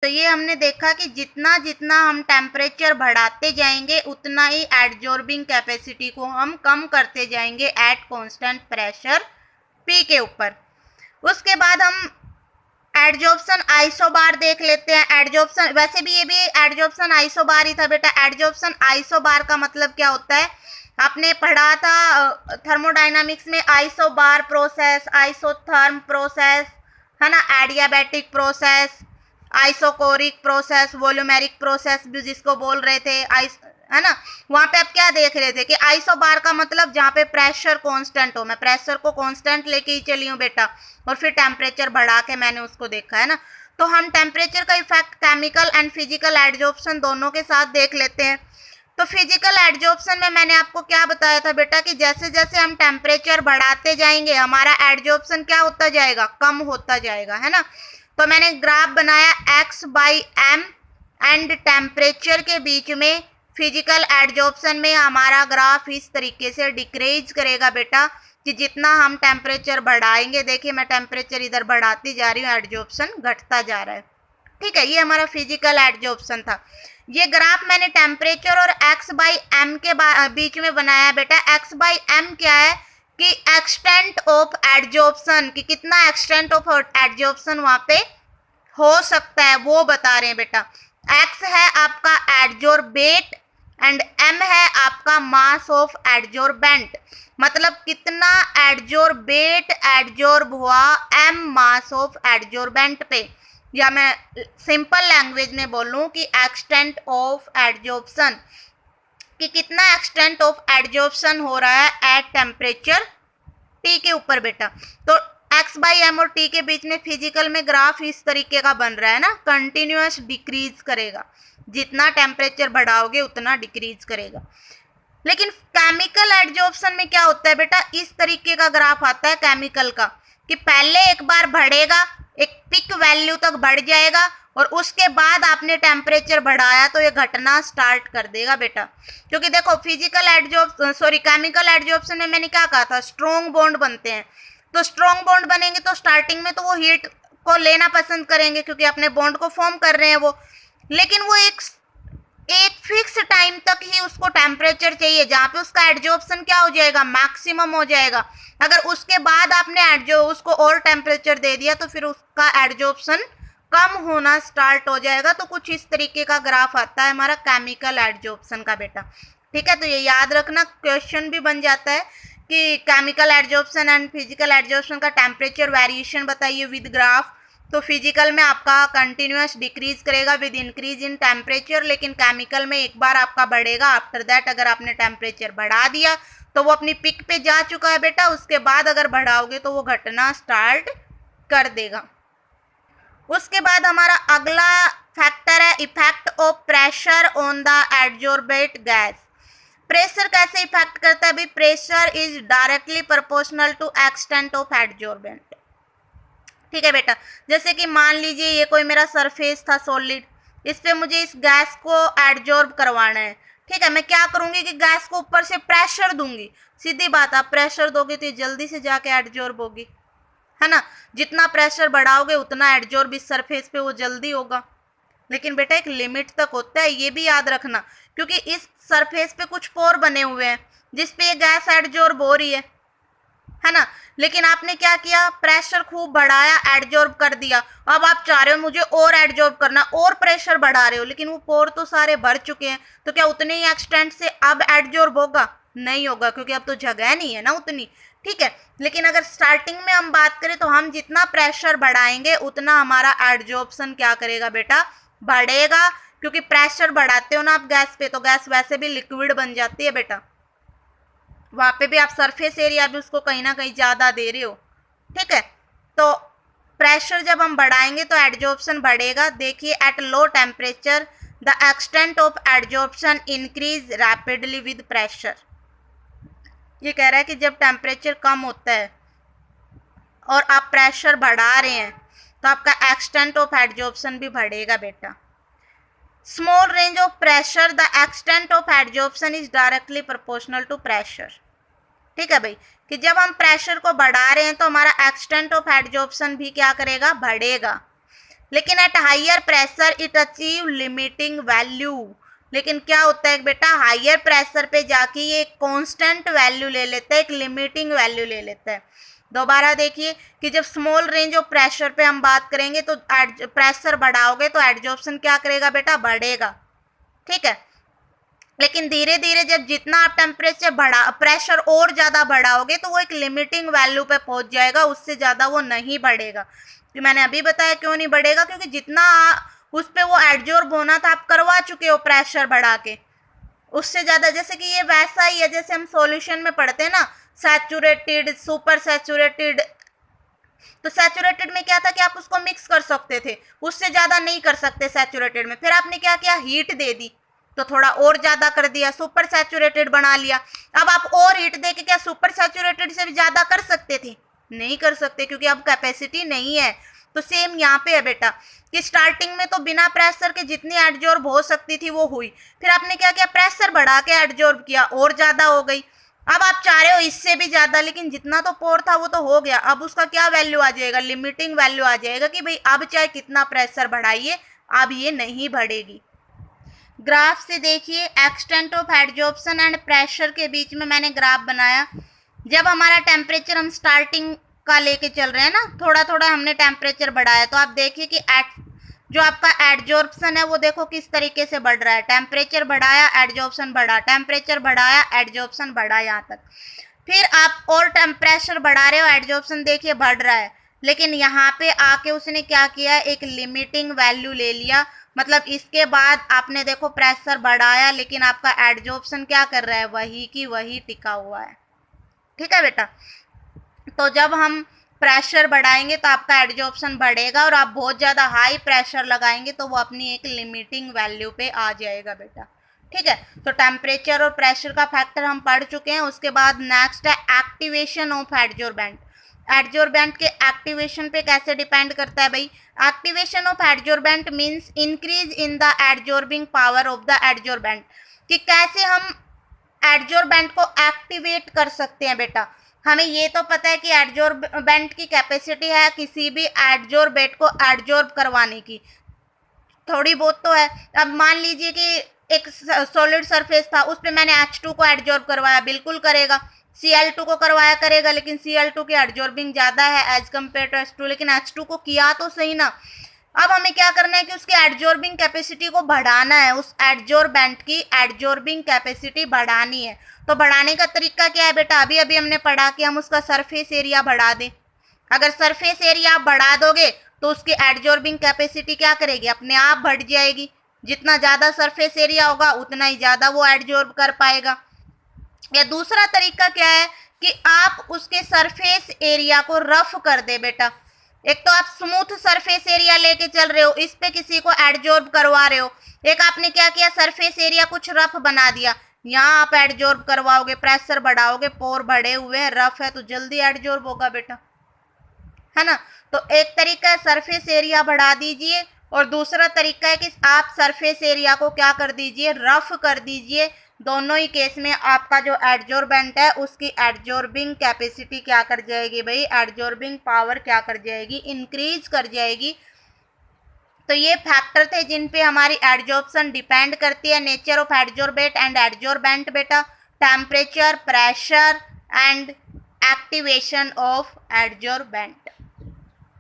तो ये हमने देखा कि जितना जितना हम टेम्परेचर बढ़ाते जाएंगे उतना ही एडजॉर्बिंग कैपेसिटी को हम कम करते जाएंगे एट कांस्टेंट प्रेशर P के ऊपर। उसके बाद हम एडजॉर्प्शन आइसोबार देख लेते हैं। एडजॉर्प्शन, वैसे भी ये भी एडजॉर्प्शन आइसोबार ही था बेटा। एडजॉर्प्शन आइसोबार का मतलब क्या होता है, आपने पढ़ा था थर्मोडायनामिक्स में, आइसोबार प्रोसेस, आइसोथर्म प्रोसेस, है ना, adiabatic process, isochoric process, volumetric process भी जिसको बोल रहे थे, है ना। वहां पे आप क्या देख रहे थे कि आइसोबार का मतलब जहाँ पे प्रेशर कांस्टेंट हो। मैं प्रेशर को कांस्टेंट लेके ही चली हूँ बेटा, और फिर टेम्परेचर बढ़ा के मैंने उसको देखा, है ना। तो हम टेम्परेचर का effect chemical and physical adsorption दोनों के साथ देख लेते हैं। तो फिजिकल एडजॉर्प्शन में मैंने आपको क्या बताया था बेटा कि जैसे जैसे हम टेम्परेचर बढ़ाते जाएंगे हमारा एडजॉर्प्शन क्या होता जाएगा, कम होता जाएगा, है ना। तो मैंने ग्राफ बनाया x/m एंड टेम्परेचर के बीच में फिजिकल एडजॉर्प्शन में हमारा ग्राफ इस तरीके से डिक्रीज करेगा बेटा कि जितना हम टेम्परेचर बढ़ाएंगे, देखिए मैं टेम्परेचर इधर बढ़ाती जा रही हूँ, एडजॉर्प्शन घटता जा रहा है। ठीक है, ये हमारा फिजिकल एडजॉर्प्शन था। ये ग्राफ मैंने टेम्परेचर और x/m के बीच में बनाया बेटा। x/m क्या है कि एक्सटेंट ऑफ एडजॉर्प्शन, कि कितना एक्सटेंट ऑफ एडजॉर्प्शन वहां पे हो सकता है वो बता रहे हैं बेटा। x है आपका एडजॉर्बेट एंड m है आपका मास ऑफ एडजॉर्बेंट, मतलब कितना एडजॉर्बेट एडजॉर्ब हुआ m मास ऑफ एडजॉर्बेंट पे, या मैं सिंपल लैंग्वेज में बोलूं कि एक्सटेंट ऑफ एडजॉर्प्शन, कि कितना एक्सटेंट ऑफ एडजॉर्प्शन हो रहा है एट टेम्परेचर T के ऊपर बेटा। तो x/m और T के बीच में फिजिकल में ग्राफ इस तरीके का बन रहा है ना, कंटिन्यूअस डिक्रीज करेगा, जितना टेम्परेचर बढ़ाओगे उतना डिक्रीज करेगा। लेकिन केमिकल एडजॉर्प्शन में क्या होता है बेटा, इस तरीके का ग्राफ आता है केमिकल का, कि पहले एक बार बढ़ेगा, एक पिक वैल्यू तक बढ़ जाएगा, और उसके बाद आपने टेम्परेचर बढ़ाया तो ये घटना स्टार्ट कर देगा बेटा। क्योंकि देखो केमिकल एडजॉर्प्शन में मैंने क्या कहा था, स्ट्रॉन्ग बॉन्ड बनते हैं। तो स्ट्रॉन्ग बॉन्ड बनेंगे तो स्टार्टिंग में तो वो हीट को लेना पसंद करेंगे क्योंकि अपने बॉन्ड को फॉर्म कर रहे हैं वो, लेकिन वो एक फिक्स टाइम तक ही उसको टेम्परेचर चाहिए जहाँ पे उसका एडजॉर्प्शन क्या हो जाएगा, मैक्सिमम हो जाएगा। अगर उसके बाद आपने उसको और टेम्परेचर दे दिया तो फिर उसका एडजॉर्प्शन कम होना स्टार्ट हो जाएगा। तो कुछ इस तरीके का ग्राफ आता है हमारा केमिकल एडजॉर्प्शन का बेटा। ठीक है, तो ये याद रखना, क्वेश्चन भी बन जाता है कि chemical adsorption and physical adsorption का टेम्परेचर वेरिएशन बताइए विद ग्राफ। तो फिजिकल में आपका कंटिन्यूअस डिक्रीज करेगा विद इंक्रीज इन टेम्परेचर, लेकिन केमिकल में एक बार आपका बढ़ेगा, आफ्टर दैट अगर आपने टेम्परेचर बढ़ा दिया तो वो अपनी पिक पे जा चुका है बेटा, उसके बाद अगर बढ़ाओगे तो वो घटना स्टार्ट कर देगा। उसके बाद हमारा अगला फैक्टर है effect of pressure on the adsorbate gas. Pressure कैसे इफेक्ट करता है भाई, pressure is directly proportional to extent of adsorbent. ठीक है बेटा, जैसे कि मान लीजिए ये कोई मेरा सरफेस था सॉलिड, इस पे मुझे इस गैस को एडजॉर्ब करवाना है। ठीक है, मैं क्या करूंगी कि गैस को ऊपर से प्रेशर दूंगी। सीधी बात, आप प्रेशर दोगे तो ये जल्दी से जाके एडजॉर्ब होगी, है ना। जितना प्रेशर बढ़ाओगे उतना एडजॉर्ब इस सरफेस पे वो जल्दी होगा, लेकिन बेटा एक लिमिट तक होता है, ये भी याद रखना, क्योंकि इस सरफेस पे कुछ पोर बने हुए हैं जिसपे ये गैस एडजॉर्ब हो रही है ना। लेकिन आपने क्या किया, प्रेशर खूब बढ़ाया, एडजॉर्ब कर दिया। अब आप चाह रहे हो मुझे और एडजॉर्ब करना, और प्रेशर बढ़ा रहे हो, लेकिन वो पोर तो सारे भर चुके हैं, तो क्या उतने ही एक्सटेंट से अब एडजॉर्ब होगा? नहीं होगा, क्योंकि अब तो जगह नहीं है ना उतनी। ठीक है, लेकिन अगर स्टार्टिंग में हम बात करें तो हम जितना प्रेशर बढ़ाएंगे उतना हमारा एडजॉर्प्शन क्या करेगा बेटा, बढ़ेगा। क्योंकि प्रेशर बढ़ाते हो ना आप गैस पे, तो गैस वैसे भी लिक्विड बन जाती है बेटा, वहां पे भी आप सरफेस एरिया भी उसको कहीं ना कहीं ज़्यादा दे रहे हो। ठीक है, तो प्रेशर जब हम बढ़ाएंगे तो एडजॉर्प्शन बढ़ेगा। देखिए at low temperature the extent of adsorption increase rapidly with pressure. ये कह रहा है कि जब टेम्परेचर कम होता है और आप प्रेशर बढ़ा रहे हैं तो आपका एक्सटेंट ऑफ एडजॉर्प्शन भी बढ़ेगा बेटा। Small range of pressure the extent of adsorption is directly proportional to pressure. ठीक है भाई, कि जब हम प्रेशर को बढ़ा रहे हैं तो हमारा एक्सटेंट ऑफ एडजॉर्प्शन भी क्या करेगा, बढ़ेगा। लेकिन at higher pressure it achieve limiting value. लेकिन क्या होता है बेटा, हायर प्रेशर पे जाके ये एक कांस्टेंट वैल्यू ले लेता है, एक लिमिटिंग वैल्यू ले लेता है। दोबारा देखिए कि जब स्मॉल रेंज ऑफ प्रेशर पे हम बात करेंगे तो प्रेशर बढ़ाओगे तो एडजॉर्प्शन क्या करेगा बेटा, बढ़ेगा, ठीक है। लेकिन धीरे धीरे जब जितना आप टेम्परेचर प्रेशर और ज्यादा बढ़ाओगे तो वो एक लिमिटिंग वैल्यू पे पहुंच जाएगा, उससे ज्यादा वो नहीं बढ़ेगा। कि मैंने अभी बताया क्यों नहीं बढ़ेगा, क्योंकि जितना उस पे वो एडजॉर्ब होना था आप करवा चुके हो प्रेशर बढ़ा के, उससे ज्यादा। जैसे कि ये वैसा ही है जैसे हम सॉल्यूशन में पढ़ते हैं ना, सैचुरेटेड, सुपर सैचुरेटेड। तो सैचुरेटेड में क्या था कि आप उसको मिक्स कर सकते थे, उससे ज्यादा नहीं कर सकते सैचुरेटेड में। फिर आपने क्या किया, हीट दे दी तो थोड़ा और ज्यादा कर दिया, सुपर सैचुरेटेड बना लिया। अब आप और हीट दे के क्या सुपर सैचुरेटेड से भी ज्यादा कर सकते थे, नहीं कर सकते, क्योंकि अब कैपेसिटी नहीं है। तो सेम यहाँ पे है बेटा कि स्टार्टिंग में तो बिना प्रेशर के जितनी एडजॉर्ब हो सकती थी वो हुई, फिर आपने क्या किया, प्रेशर बढ़ा के एडजॉर्ब किया, और ज्यादा हो गई। अब आप चाह रहे हो इससे भी ज्यादा, लेकिन जितना तो पोर था वो तो हो गया। अब उसका क्या वैल्यू आ जाएगा, लिमिटिंग वैल्यू आ जाएगा कि भाई अब चाहे कितना प्रेशर बढ़ाइए अब ये नहीं बढ़ेगी। ग्राफ से देखिए, extent of adsorption and pressure के बीच में मैंने ग्राफ बनाया। जब हमारा टेम्परेचर हम स्टार्टिंग का लेके चल रहे हैं ना, थोड़ा थोड़ा हमने टेम्परेचर बढ़ाया, तो आप देखिए कि जो आपका एडजॉर्प्शन है वो देखो किस तरीके से बढ़ रहा है। टेम्परेचर बढ़ाया, एडजॉर्प्शन बढ़ा, टेम्परेचर बढ़ाया, एडजॉर्प्शन बढ़ा, यहाँ तक। फिर आप और टेम्परेचर बढ़ा रहे हो, एडजॉर्प्शन देखिए बढ़ रहा है। लेकिन यहाँ पे आके उसने क्या किया, एक लिमिटिंग वैल्यू ले लिया। मतलब इसके बाद आपने देखो प्रेशर बढ़ाया, लेकिन आपका एडजॉर्प्शन क्या कर रहा है, वही की वही टिका हुआ है, ठीक है बेटा। तो जब हम प्रेशर बढ़ाएंगे तो आपका एडजॉर्प्शन बढ़ेगा, और आप बहुत ज़्यादा हाई प्रेशर लगाएंगे तो वो अपनी एक लिमिटिंग वैल्यू पे आ जाएगा बेटा, ठीक है। तो टेम्परेचर और प्रेशर का फैक्टर हम पढ़ चुके हैं। उसके बाद नेक्स्ट है एक्टिवेशन ऑफ एडजॉर्बेंट। एडजॉर्बेंट के एक्टिवेशन पे कैसे डिपेंड करता है भाई, activation of adsorbent means increase in the adsorbing power of the adsorbent, कि कैसे हम एडजॉर्बेंट को एक्टिवेट कर सकते हैं बेटा। हमें ये तो पता है कि एडजॉर्बेंट की कैपेसिटी है किसी भी एडजॉर्बेंट को एडजॉर्ब करवाने की, थोड़ी बहुत तो है। अब मान लीजिए कि एक सॉलिड सरफेस था, उस पर मैंने H2 को एडजॉर्ब करवाया, बिल्कुल करेगा। Cl2 को करवाया, करेगा, लेकिन Cl2 की एडजॉर्बिंग ज़्यादा है एज कम्पेयर टू H2, लेकिन H2 को किया तो सही ना। अब हमें क्या करना है कि उसकी एडजॉर्बिंग कैपेसिटी को बढ़ाना है, उस एडजॉर्बेंट की एडजॉर्बिंग कैपेसिटी बढ़ानी है। तो बढ़ाने का तरीका क्या है बेटा, अभी अभी हमने पढ़ा कि हम उसका सरफेस एरिया बढ़ा दें। अगर सरफेस एरिया आप बढ़ा दोगे तो उसकी एडजॉर्बिंग कैपेसिटी क्या करेगी, अपने आप बढ़ जाएगी। जितना ज़्यादा सरफेस एरिया होगा उतना ही ज़्यादा वो एडजॉर्ब कर पाएगा। या दूसरा तरीका क्या है कि आप उसके सरफेस एरिया को रफ कर दे बेटा। एक तो आप स्मूथ सरफेस एरिया लेके चल रहे हो, इस पे किसी को एडजॉर्ब करवा रहे हो। एक आपने क्या किया, सरफेस एरिया कुछ रफ बना दिया, यहाँ आप एडजॉर्ब करवाओगे, प्रेशर बढ़ाओगे, पोर बढ़े हुए हैं, रफ है तो जल्दी एडजॉर्ब होगा बेटा, है ना। तो एक तरीका है सरफेस एरिया बढ़ा दीजिए, और दूसरा तरीका है कि आप सरफेस एरिया को क्या कर दीजिए, रफ कर दीजिए। दोनों ही केस में आपका जो एडजॉर्बेंट है उसकी एडजॉर्बिंग कैपेसिटी क्या कर जाएगी भाई, एडजॉर्बिंग पावर क्या कर जाएगी, इंक्रीज कर जाएगी। तो ये फैक्टर थे जिन पे हमारी एडजॉर्प्शन डिपेंड करती है। Nature of adsorbate and adsorbent बेटा, temperature, pressure and activation of adsorbent.